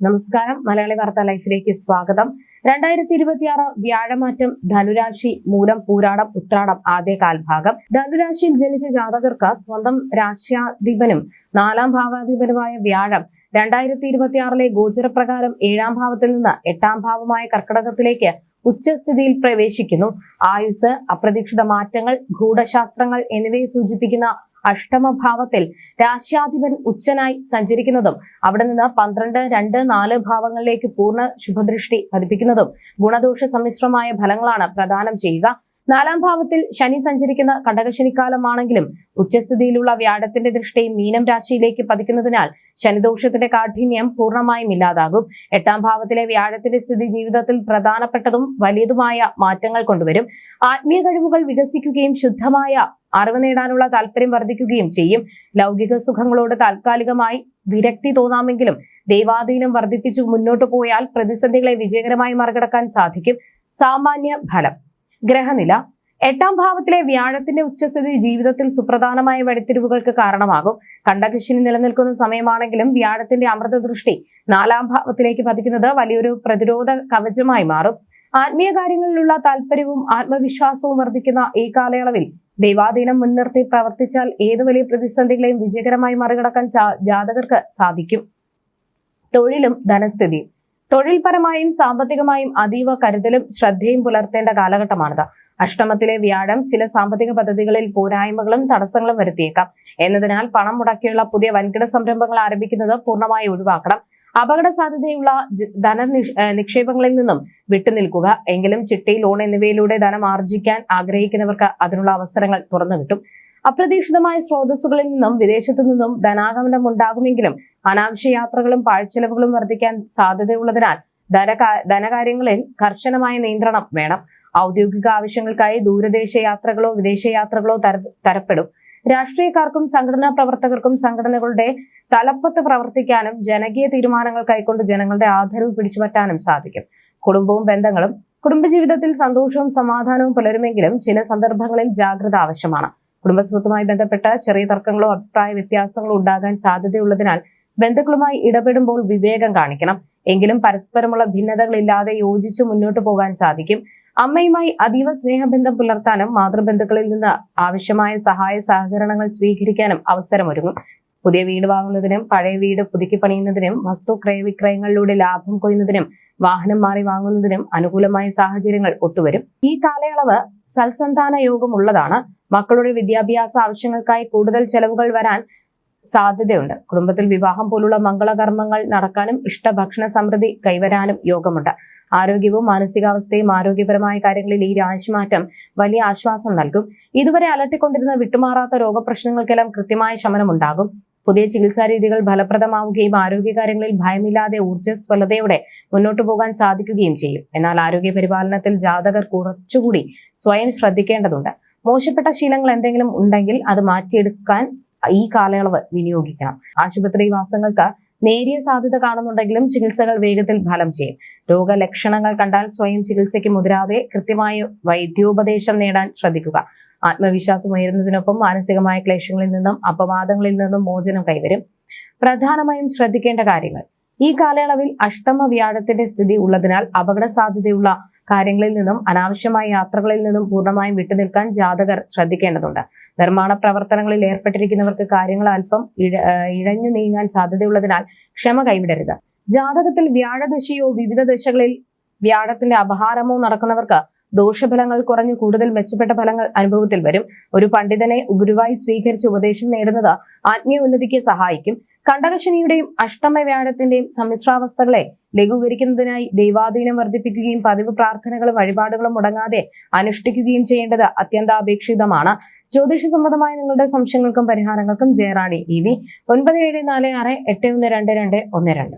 നമസ്കാരം. മലയാളി വാർത്താ ലൈഫിലേക്ക് സ്വാഗതം. 2026 വ്യാഴമാറ്റം ധനുരാശി മൂലം പൂരാടം ഉത്രാടം ആദ്യ കാൽഭാഗം. ധനുരാശിയിൽ ജനിച്ച ജാതകർക്ക് സ്വന്തം രാശ്യാധിപനും 4ാം ഭാവാധിപനുമായ വ്യാഴം 2026 ഗോചരപ്രകാരം 7ാം ഭാവത്തിൽ നിന്ന് 8ാം ഭാവമായ കർക്കിടകത്തിലേക്ക് ഉച്ചസ്ഥിതിയിൽ പ്രവേശിക്കുന്നു. ആയുസ്, അപ്രതീക്ഷിത മാറ്റങ്ങൾ, ഗൂഢശാസ്ത്രങ്ങൾ എന്നിവയെ സൂചിപ്പിക്കുന്ന അഷ്ടമഭാവത്തിൽ രാശ്യാധിപൻ ഉച്ചനായി സഞ്ചരിക്കുന്നതും അവിടെ നിന്ന് 12, 2, 4 ഭാവങ്ങളിലേക്ക് പൂർണ്ണ ശുഭദൃഷ്ടി പതിപ്പിക്കുന്നതും ഗുണദോഷ സമ്മിശ്രമായ ഫലങ്ങളാണ് പ്രദാനം ചെയ്യുക. 4ാം ഭാവത്തിൽ ശനി സഞ്ചരിക്കുന്ന കണ്ടകശനിക്കാലമാണെങ്കിലും ഉച്ചസ്ഥിതിയിലുള്ള വ്യാഴത്തിന്റെ ദൃഷ്ടി മീനം രാശിയിലേക്ക് പതിക്കുന്നതിനാൽ ശനിദോഷത്തിന്റെ കാഠിന്യം പൂർണ്ണമായും ഇല്ലാതാകും. 8ാം ഭാവത്തിലെ വ്യാഴത്തിന്റെ സ്ഥിതി ജീവിതത്തിൽ പ്രധാനപ്പെട്ടതും വലിയതുമായ മാറ്റങ്ങൾ കൊണ്ടുവരും. ആത്മീയ കഴിവുകൾ വികസിക്കുകയും ശുദ്ധമായ അറിവ് നേടാനുള്ള താല്പര്യം വർദ്ധിക്കുകയും ചെയ്യും. ലൗകിക സുഖങ്ങളോട് താൽക്കാലികമായി വിരക്തി തോന്നാമെങ്കിലും ദൈവാധീനം വർദ്ധിപ്പിച്ചു മുന്നോട്ടു പോയാൽ പ്രതിസന്ധികളെ വിജയകരമായി മറികടക്കാൻ സാധിക്കും. സാമാന്യ ഫലം. ഗ്രഹനില. 8ാം ഭാവത്തിലെ വ്യാഴത്തിന്റെ ഉച്ചസ്ഥിതി ജീവിതത്തിൽ സുപ്രധാനമായ വഴിത്തിരിവുകൾക്ക് കാരണമാകും. കണ്ടകശനി നിലനിൽക്കുന്ന സമയമാണെങ്കിലും വ്യാഴത്തിന്റെ അമൃത ദൃഷ്ടി 4ാം ഭാവത്തിലേക്ക് പതിക്കുന്നത് വലിയൊരു പ്രതിരോധ കവചമായി മാറും. ആത്മീയ കാര്യങ്ങളിലുള്ള താല്പര്യവും ആത്മവിശ്വാസവും വർദ്ധിക്കുന്ന ഈ കാലയളവിൽ ദൈവാധീനം മുൻനിർത്തി പ്രവർത്തിച്ചാൽ ഏത് വലിയ പ്രതിസന്ധികളെയും വിജയകരമായി മറികടക്കാൻ ജാതകർക്ക് സാധിക്കും. തൊഴിലും ധനസ്ഥിതിയും. തൊഴിൽപരമായും സാമ്പത്തികമായും അതീവ കരുതലും ശ്രദ്ധയും പുലർത്തേണ്ട കാലഘട്ടമാണിത്. അഷ്ടമത്തിലെ വ്യാഴം ചില സാമ്പത്തിക പദ്ധതികളിൽ പോരായ്മകളും തടസ്സങ്ങളും വരുത്തിയേക്കാം. എന്നതിനാൽ പണം മുടക്കിയുള്ള പുതിയ വൻകിട സംരംഭങ്ങൾ ആരംഭിക്കുന്നത് പൂർണ്ണമായി ഒഴിവാക്കണം. അപകട സാധ്യതയുള്ള ധന നിക്ഷേപങ്ങളിൽ നിന്നും വിട്ടുനിൽക്കുക. എങ്കിലും ചിട്ടി, ലോൺ എന്നിവയിലൂടെ ധനം ആർജിക്കാൻ ആഗ്രഹിക്കുന്നവർക്ക് അതിനുള്ള അവസരങ്ങൾ തുറന്നു കിട്ടും. അപ്രതീക്ഷിതമായ സ്രോതസ്സുകളിൽ നിന്നും വിദേശത്തു നിന്നും ധനാഗമനം ഉണ്ടാകുമെങ്കിലും അനാവശ്യ യാത്രകളും പാഴ്ചെലവുകളും വർദ്ധിക്കാൻ സാധ്യതയുള്ളതിനാൽ ധനകാര്യങ്ങളിൽ കർശനമായ നിയന്ത്രണം വേണം. ഔദ്യോഗിക ആവശ്യങ്ങൾക്കായി ദൂരദേശ യാത്രകളോ വിദേശ യാത്രകളോ തരപ്പെടും. രാഷ്ട്രീയക്കാർക്കും സംഘടനാ പ്രവർത്തകർക്കും സംഘടനകളുടെ തലപ്പത്ത് പ്രവർത്തിക്കാനും ജനകീയ തീരുമാനങ്ങൾ കൈക്കൊണ്ട് ജനങ്ങളുടെ ആദരവ് പിടിച്ചുപറ്റാനും സാധിക്കും. കുടുംബവും ബന്ധങ്ങളും. കുടുംബജീവിതത്തിൽ സന്തോഷവും സമാധാനവും പുലരുമെങ്കിലും ചില സന്ദർഭങ്ങളിൽ ജാഗ്രത ആവശ്യമാണ്. കുടുംബസ്വത്തുമായി ബന്ധപ്പെട്ട ചെറിയ തർക്കങ്ങളോ അഭിപ്രായ വ്യത്യാസങ്ങളോ ഉണ്ടാകാൻ സാധ്യതയുള്ളതിനാൽ ബന്ധുക്കളുമായി ഇടപെടുമ്പോൾ വിവേകം കാണിക്കണം. എങ്കിലും പരസ്പരമുള്ള ഭിന്നതകളില്ലാതെ യോജിച്ച് മുന്നോട്ട് പോകാൻ സാധിക്കും. അമ്മയുമായി അതീവ സ്നേഹബന്ധം പുലർത്താനും മാതൃബന്ധുക്കളിൽ നിന്ന് ആവശ്യമായ സഹായ സഹകരണങ്ങൾ സ്വീകരിക്കാനും അവസരമൊരുങ്ങും. പുതിയ വീട് വാങ്ങുന്നതിനും പഴയ വീട് പുതുക്കി പണിയുന്നതിനും വസ്തു ക്രയവിക്രയങ്ങളിലൂടെ ലാഭം കൊയ്യുന്നതിനും വാഹനം മാറി വാങ്ങുന്നതിനും അനുകൂലമായ സാഹചര്യങ്ങൾ ഒത്തുവരും. ഈ കാലയളവ് സൽസന്താന യോഗം ഉള്ളതാണ്. മക്കളുടെ വിദ്യാഭ്യാസ ആവശ്യങ്ങൾക്കായി കൂടുതൽ ചെലവുകൾ വരാൻ സാധ്യതയുണ്ട്. കുടുംബത്തിൽ വിവാഹം പോലുള്ള മംഗളകർമ്മങ്ങൾ നടക്കാനും ഇഷ്ടഭക്ഷണ സമൃദ്ധി കൈവരാനും യോഗമുണ്ട്. ആരോഗ്യവും മാനസികാവസ്ഥയും ആരോഗ്യപരമായ കാര്യങ്ങളിൽ ഈ രാശിമാറ്റം വലിയ ആശ്വാസം നൽകും. ഇതുവരെ അലട്ടിക്കൊണ്ടിരുന്ന വിട്ടുമാറാത്ത രോഗപ്രശ്നങ്ങൾക്കെല്ലാം കൃത്യമായ ശമനം ഉണ്ടാകും. പുതിയ ചികിത്സാ രീതികൾ ഫലപ്രദമാവുകയും ആരോഗ്യകാര്യങ്ങളിൽ ഭയമില്ലാതെ ഊർജ്ജസ്വലതയോടെ മുന്നോട്ടു പോകാൻ സാധിക്കുകയും ചെയ്യും. എന്നാൽ ആരോഗ്യ പരിപാലനത്തിൽ ജാതകർ കുറച്ചുകൂടി സ്വയം ശ്രദ്ധിക്കേണ്ടതുണ്ട്. മോശപ്പെട്ട ശീലങ്ങൾ എന്തെങ്കിലും ഉണ്ടെങ്കിൽ അത് മാറ്റിയെടുക്കാൻ ഈ കാലയളവ് വിനിയോഗിക്കണം. ആശുപത്രി വാസങ്ങൾക്ക് നേരിയ സാധ്യത കാണുന്നുണ്ടെങ്കിലും ചികിത്സകൾ വേഗത്തിൽ ഫലം ചെയ്യും. രോഗലക്ഷണങ്ങൾ കണ്ടാൽ സ്വയം ചികിത്സയ്ക്ക് മുതിരാതെ കൃത്യമായ വൈദ്യോപദേശം നേടാൻ ശ്രദ്ധിക്കുക. ആത്മവിശ്വാസം ഉയരുന്നതിനൊപ്പം മാനസികമായ ക്ലേശങ്ങളിൽ നിന്നും അപവാദങ്ങളിൽ നിന്നും മോചനം കൈവരും. പ്രധാനമായും ശ്രദ്ധിക്കേണ്ട കാര്യങ്ങൾ. ഈ കാലയളവിൽ അഷ്ടമ വ്യാഴത്തിന്റെ സ്ഥിതി ഉള്ളതിനാൽ അപകട സാധ്യതയുള്ള കാര്യങ്ങളിൽ നിന്നും അനാവശ്യമായ യാത്രകളിൽ നിന്നും പൂർണ്ണമായും വിട്ടുനിൽക്കാൻ ജാതകർ ശ്രദ്ധിക്കേണ്ടതുണ്ട്. നിർമ്മാണ പ്രവർത്തനങ്ങളിൽ ഏർപ്പെട്ടിരിക്കുന്നവർക്ക് കാര്യങ്ങൾ അല്പം ഇഴഞ്ഞു നീങ്ങാൻ സാധ്യതയുള്ളതിനാൽ ക്ഷമ കൈവിടരുത്. ജാതകത്തിൽ വ്യാഴദശയോ വിവിധ ദശകളിൽ വ്യാഴത്തിന്റെ അപഹാരമോ നടക്കുന്നവർക്ക് ദോഷഫലങ്ങൾ കുറഞ്ഞു കൂടുതൽ മെച്ചപ്പെട്ട ഫലങ്ങൾ അനുഭവത്തിൽ വരും. ഒരു പണ്ഡിതനെ ഗുരുവായി സ്വീകരിച്ച് ഉപദേശം നേടുന്നത് ആത്മീയ ഉന്നതിക്ക് സഹായിക്കും. കണ്ടകശനിയുടെയും അഷ്ടമ വ്യാഴത്തിന്റെയും സമ്മിശ്രാവസ്ഥകളെ ലഘൂകരിക്കുന്നതിനായി ദൈവാധീനം വർദ്ധിപ്പിക്കുകയും പതിവ് പ്രാർത്ഥനകളും വഴിപാടുകളും മുടങ്ങാതെ അനുഷ്ഠിക്കുകയും ചെയ്യേണ്ടത് അത്യന്താപേക്ഷിതമാണ്. ജ്യോതിഷ സംബന്ധമായ നിങ്ങളുടെ സംശയങ്ങൾക്കും പരിഹാരങ്ങൾക്കും ജയറാണി EV 9746812212.